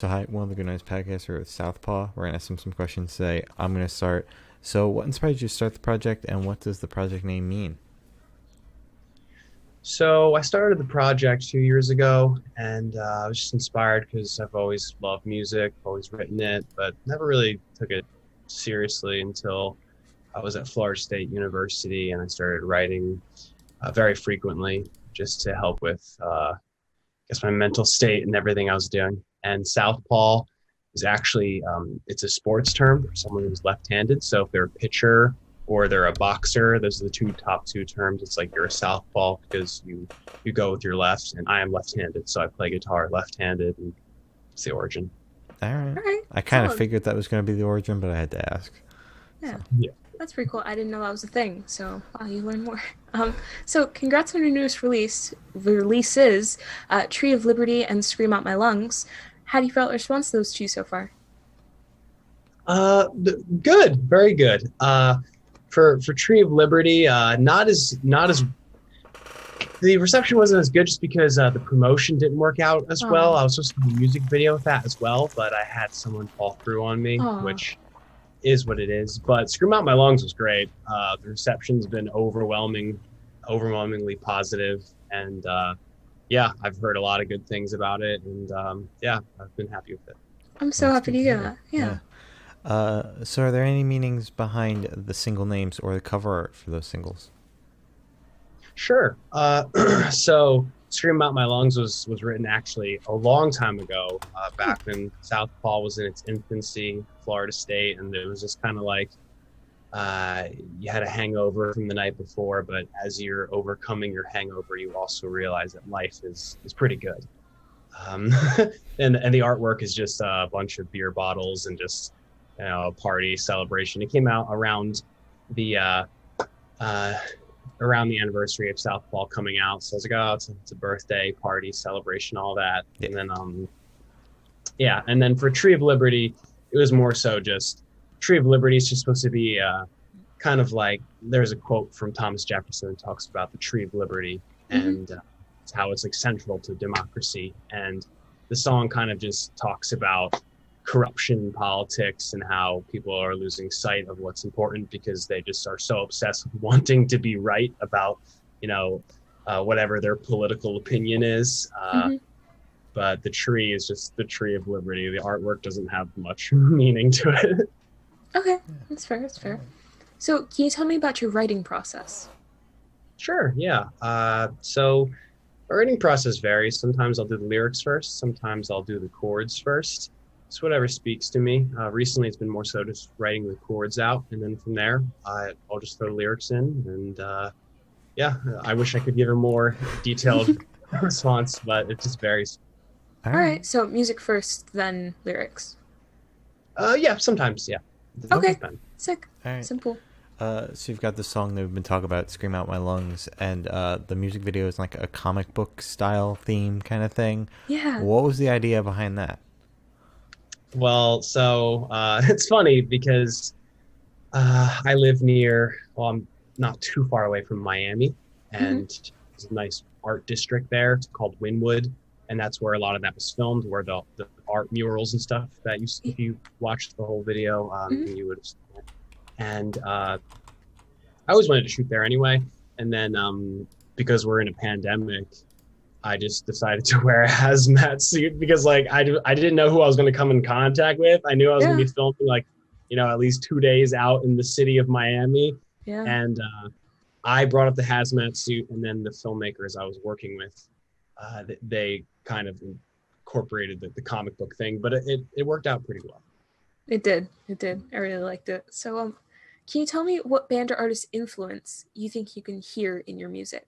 So hi, one of the Good Nights podcaster with Southpaw. We're gonna ask him some questions today. I'm gonna start. So, what inspired you to start the project, and what does the project name mean? So I started the project 2 years ago, and I was just inspired because I've always loved music, always written it, but never really took it seriously until I was at Florida State University, and I started writing very frequently just to help with, guess, my mental state and everything I was doing. And Southpaw is actually it's a sports term for someone who's left-handed. So if they're a pitcher or they're a boxer, those are the top two terms. It's like you're a southpaw because you go with your left, and I am left-handed, so I play guitar left-handed, and it's the origin. All right. All right, I kind of solid. figured that was gonna be the origin, but I had to ask. Yeah, So, Yeah. that's pretty cool. I didn't know that was a thing. So wow, you learn more. So congrats on your newest releases, Tree of Liberty and Scream Out My Lungs. How do you feel the response to those two so far? Good, very good. For Tree of Liberty, not as the reception wasn't as good just because the promotion didn't work out as well. Oh, I was supposed to do a music video with that as well, but I had someone fall through on me, oh, which is what it is. But Scream Out My Lungs was great. The reception's been overwhelmingly positive, and yeah, I've heard a lot of good things about it, and yeah, I've been happy with it. I'm so that's happy good to to hear hear. that. Yeah. Yeah. So, are there any meanings behind the single names or the cover art for those singles? Sure. So Scream Out My Lungs was written actually a long time ago, Hmm. back when Southpaw was in its infancy, Florida State, and it was just kind of like you had a hangover from the night before, but as you're overcoming your hangover, you also realize that life is pretty good. Um, and the artwork is just a bunch of beer bottles and just a party celebration. It came out the uh, uh, around the anniversary of Southpaw coming out. So I was like, oh, it's a birthday party celebration, all that. Yeah. And then, yeah. And then for Tree of Liberty, it was more so just Tree of Liberty is just supposed to be kind of like there's a quote from Thomas Jefferson that talks about the Tree of Liberty Mm-hmm. and it's how it's like central to democracy. And the song kind of just talks about corruption, politics, and how people are losing sight of what's important because they just are so obsessed with wanting to be right about, whatever their political opinion is. Mm-hmm. But the tree is just the Tree of Liberty. The artwork doesn't have much meaning to it. Okay, that's fair. That's fair. So can you tell me about your writing process? Sure, yeah. So the writing process varies. Sometimes I'll do the lyrics first. Sometimes I'll do the chords first. It's whatever speaks to me. Recently, it's been more so just writing the chords out, and then from there, I'll just throw the lyrics in. And yeah, I wish I could give a more detailed response, but it just varies. All All right. right, so music first, then lyrics. Yeah, sometimes, yeah. Okay, Depends. sick, All right. simple. So you've got the song that we've been talking about, "Scream Out My Lungs," and the music video is like a comic book style theme kind of thing. Yeah. What was the idea behind that? Well, so it's funny because I live well, I'm not too far away from Miami, Mm-hmm. and there's a nice art district there. It's called Wynwood, and that's where a lot of that was filmed, where the art murals and stuff that if you watched the whole video, Mm-hmm. you would have seen it. And I always wanted to shoot there anyway, and then because we're in a pandemic, I just decided to wear a hazmat suit because like I didn't know who I was going to come in contact with. I knew I was going Yeah. to be filming like at least 2 days out in the city of Miami, Yeah. and I brought up the hazmat suit, and then the filmmakers I was working with, they kind of incorporated the comic book thing, but it worked out pretty well. It did. It did. I really liked it. So, can you tell me what band or artist influence you think you can hear in your music?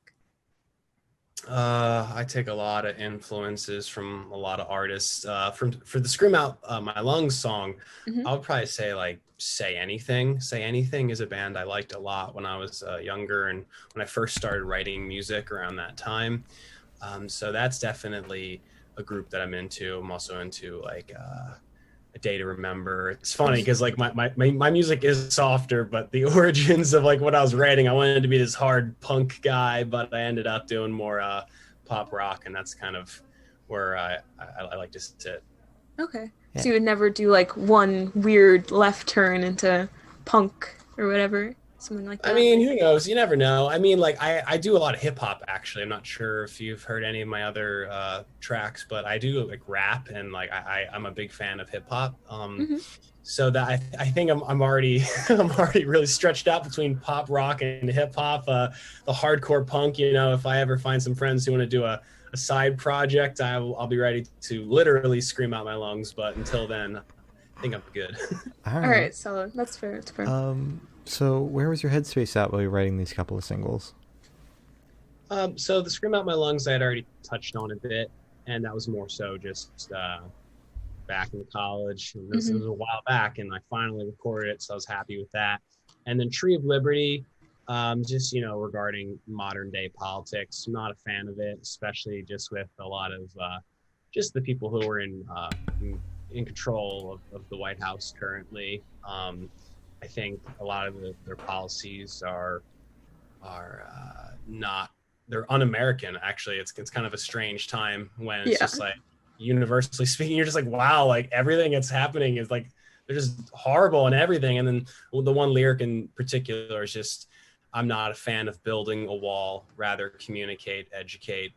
I take a lot of influences from a lot of artists. For the "Scream Out My Lungs" song, Mm-hmm. I would probably say like "Say Anything." "Say Anything" is a band I liked a lot when I was younger and when I first started writing music around that time. So that's definitely a group that I'm into. I'm also into like A Day to Remember. It's funny because like my music is softer, but the origins of like what I was writing, I wanted to be this hard punk guy, but I ended up doing more pop rock, and that's kind of where I like to sit. Okay. Yeah. So you would never do like one weird left turn into punk or whatever, something like that. I mean, who knows? You never know. I mean, like I do a lot of hip hop actually. I'm not sure if you've heard any of my other tracks, but I do like rap and like I'm a big fan of hip hop. Hmm. So that I think I'm already I'm already really stretched out between pop rock and hip hop, the hardcore punk. You know, if I ever find some friends who want to do a side project, I'll be ready to literally scream out my lungs. But until then, I think I'm good. All right, solid. That's fair. That's fair. So where was your headspace at while you were writing these couple of singles? So the scream out my lungs I had already touched on a bit, and that was more so just back in college. This was a while back, and I finally recorded it, so I was happy with that. And then Tree of Liberty, just regarding modern day politics, I'm not a fan of it, especially just with a lot of just the people who are in control of the White House currently. I think a lot of their policies are not, they're un-American. Actually, it's kind of a strange time when it's just like, universally speaking, you're just like, wow, like everything that's happening is like, they're just horrible and everything. And then the one lyric in particular is just, I'm not a fan of building a wall, rather communicate, educate.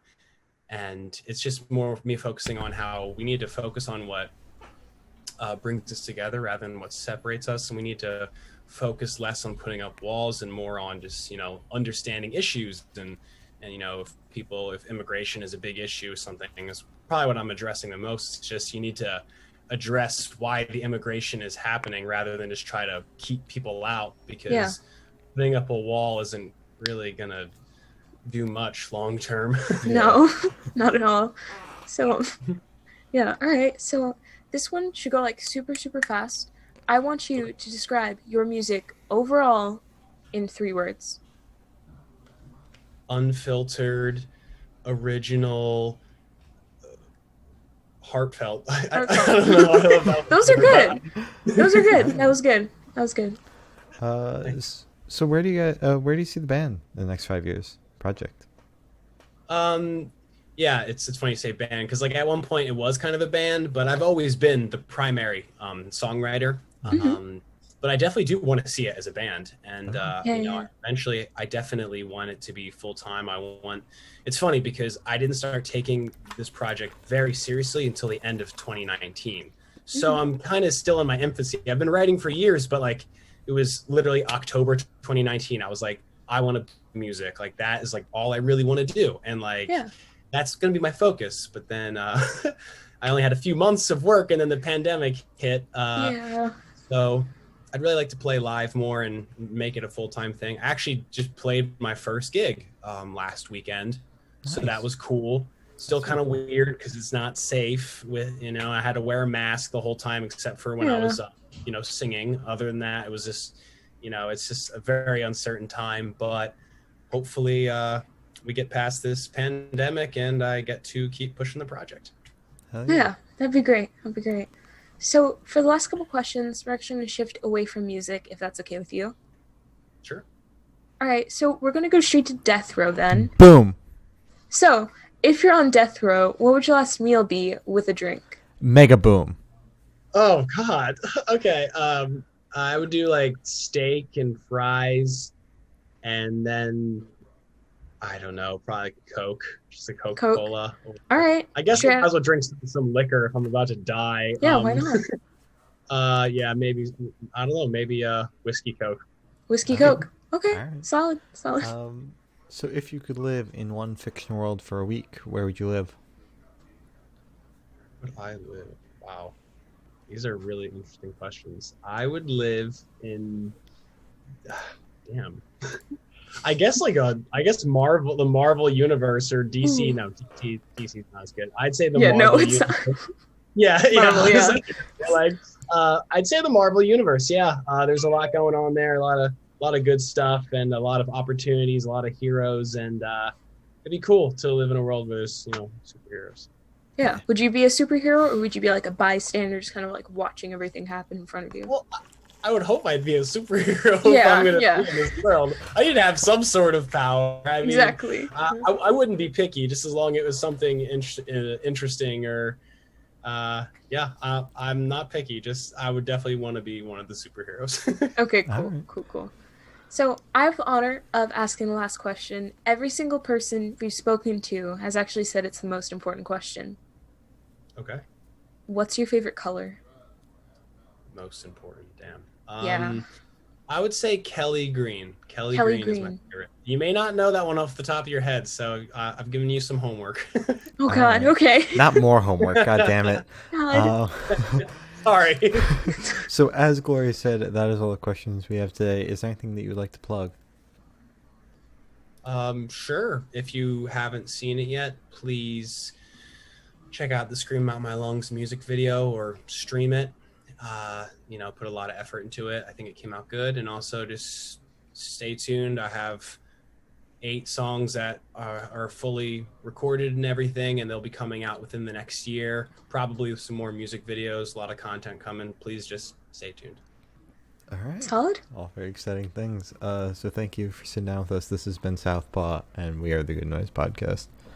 And it's just more of me focusing on how we need to focus on what brings us together rather than what separates us. And we need to focus less on putting up walls and more on just, understanding issues. And if immigration is a big issue, something is probably what I'm addressing the most. It's just, you need to address why the immigration is happening rather than just try to keep people out, because putting up a wall isn't really going to do much long term. No, not at all. So, all right. So this one should go like super, super fast. I want you to describe your music overall in 3 words. Unfiltered, original, heartfelt. I don't know. Those are good. Those are good. That was good. So where do you see the band in the next 5 years project? It's funny you say band, because like at one point it was kind of a band, but I've always been the primary songwriter. But I definitely do want to see it as a band, and eventually I definitely want it to be full time. It's funny because I didn't start taking this project very seriously until the end of 2019. So I'm kind of still in my infancy. I've been writing for years, but like it was literally October 2019. I was like, I want to do music. Like that is like all I really want to do, and like that's going to be my focus. But then I only had a few months of work, and then the pandemic hit. So I'd really like to play live more and make it a full-time thing. I actually just played my first gig last weekend. Nice. So that was cool. Still kind of weird because it's not safe with, I had to wear a mask the whole time except for when I was, singing. Other than that, it was just, it's just a very uncertain time, but hopefully we get past this pandemic and I get to keep pushing the project. Yeah, that'd be great. So for the last couple questions, we're actually going to shift away from music, if that's okay with you. Sure. All right, so we're going to go straight to death row then. Boom. So if you're on death row, what would your last meal be with a drink? Mega boom. Oh, God. Okay. I would do like steak and fries, and then I don't know, probably Coke, just a Coca-Cola. All right. I guess I might as well drink some liquor if I'm about to die. Yeah, why not? Maybe, I don't know, maybe whiskey Coke. Whiskey Coke. Okay, right. Solid. So if you could live in one fiction world for a week, where would you live? Where would I live? Wow. These are really interesting questions. I would live in... Damn. I guess the Marvel universe or DC. Ooh. No, DC's not as good. I'd say the No, Marvel it's universe. Marvel, I'd say the Marvel universe. Yeah, there's a lot going on there. A lot of good stuff and a lot of opportunities, a lot of heroes, and it'd be cool to live in a world where there's superheroes. Yeah. Would you be a superhero, or would you be like a bystander, just kind of like watching everything happen in front of you? Well, I would hope I'd be a superhero if I'm going to be in this world. I need to have some sort of power. I mean, exactly. I wouldn't be picky, just as long as it was something interesting or, Yeah, I'm not picky. Just I would definitely want to be one of the superheroes. Okay, All cool, right. cool. So I have the honor of asking the last question. Every single person we've spoken to has actually said it's the most important question. Okay. What's your favorite color? Most important. Damn. Yeah, I would say Kelly Green. Kelly Kelly Green is my Green. favorite. You may not know that one off the top of your head, so I've given you some homework. Oh All God. right. Okay. Not more homework. God damn it. God. Uh, Sorry. so, as Gloria said, that is all the questions we have today. Is there anything that you would like to plug? Sure. If you haven't seen it yet, please check out the Scream Out My Lungs music video or stream it. Put a lot of effort into it. I think it came out good. And also just stay tuned. I have 8 songs that are fully recorded and everything, and they'll be coming out within the next year, probably with some more music videos, a lot of content coming. Please just stay tuned. All right. Solid. All very exciting things. So thank you for sitting down with us. This has been Southpaw, and we are the Good Noise Podcast.